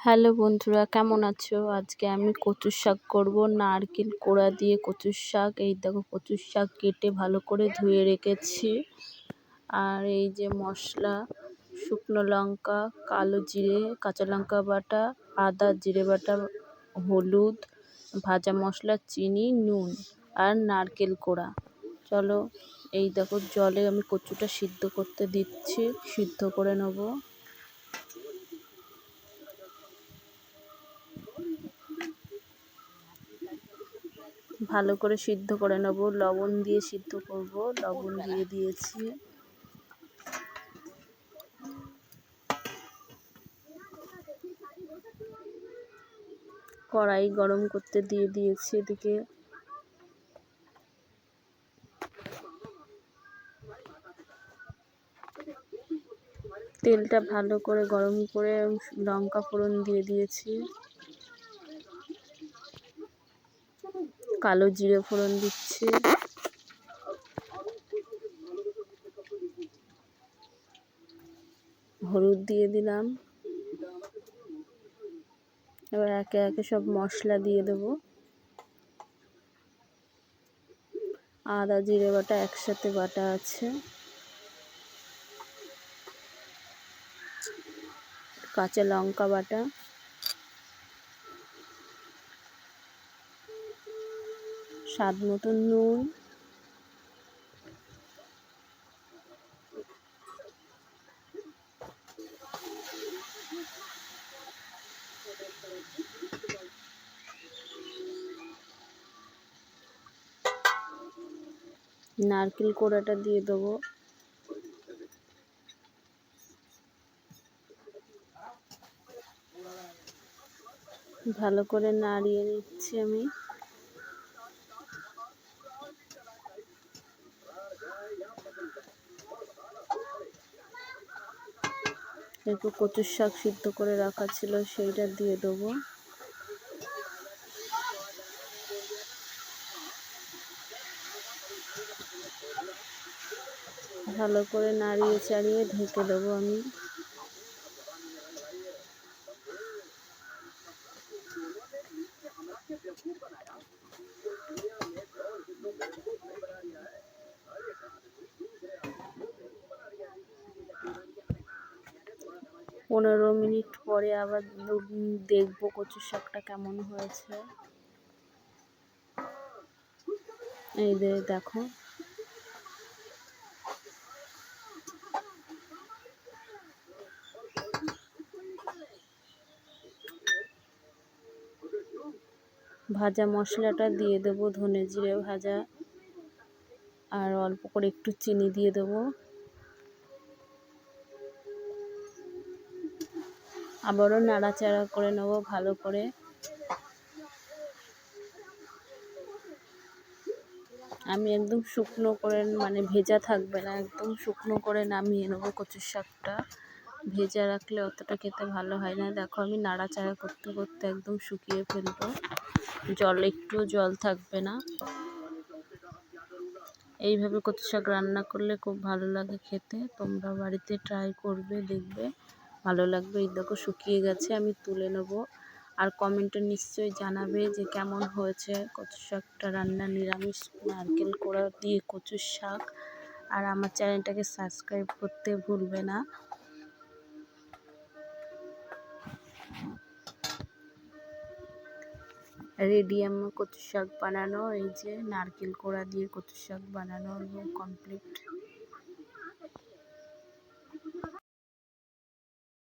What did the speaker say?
Hello বন্ধুরা, কেমন আছো? আজকে আমি কচুর শাক করব। নারকেল কোড়া দিয়ে কচুর শাক। এই দেখো, কচুর শাক কেটে ভালো করে ধুয়ে রেখেছি। আর এই যে মশলা: শুকনো লঙ্কা, কালো জিরে, কাঁচা লঙ্কা বাটা, আদা জিরে বাটা, হলুদ, ভাজা মশলা, চিনি, নুন আর নারকেল কোড়া। চলো, এই দেখো, জলে আমি কচুটা সিদ্ধ করতে দিচ্ছি। সিদ্ধ করে নেব। ভালো করে সিদ্ধ করে নেব। লবণ দিয়ে সিদ্ধ করব। লবণ দিয়ে দিয়েছি। কড়াই গরম করতে দিয়ে দিয়েছি। এদিকে তেলটা ভালো করে গরম করে লঙ্কা ফোড়ন দিয়ে দিয়েছি। কালো জিরে ফোড়ন দিচ্ছি। হলুদ দিয়ে দিলাম। এবার একে একে সব মশলা দিয়ে দেব। আদা জিরে বাটা একসাথে বাটা আছে। কাঁচা লঙ্কা বাটা, স্বাদ মতন নুন, নারকেল কোড়াটা দিয়ে দেবো। ভালো করে নাড়িয়ে নিচ্ছি আমি। একটু কচুর শাক সিদ্ধ করে রাখা ছিল, সেইটা দিয়ে দেবো। ভালো করে নাড়িয়ে চাড়িয়ে ঢেকে দেবো আমি। পনেরো মিনিট পরে আবার দেখবো কচুর শাকটা কেমন হয়েছে। এই দেখো, ভাজা মশলাটা দিয়ে দেবো, ধনে জিরে ভাজা, আর অল্প করে একটু চিনি দিয়ে দেবো। আবারও নাড়াচাড়া করে নেব ভালো করে। আমি একদম শুকনো করে, মানে ভেজা থাকবে না, একদম শুকনো করে নামিয়ে নেবো কচুর শাকটা। ভেজা রাখলে অতটা খেতে ভালো হয় না। দেখো, আমি নাড়াচাড়া করতে করতে একদম শুকিয়ে ফেলবো। একটু জল থাকবে না। এইভাবে কচু শাক রান্না করলে খুব ভালো লাগে খেতে। তোমরা বাড়িতে ট্রাই করবে, দেখবে ভালো লাগবে। এই দেখো, শুকিয়ে গেছে, আমি তুলে নেব। আর কমেন্টে নিশ্চয়ই জানাবে যে কেমন হয়েছে কচু শাকটা রান্না, নিরামিষ নারকেল কোড়া দিয়ে কচুর শাক। আর আমার চ্যানেলটাকে সাবস্ক্রাইব করতে ভুলবে না। রেডি আমার কচু শাক বানানো। এই যে নারকেল কোড়া দিয়ে কচু শাক বানানো কমপ্লিট।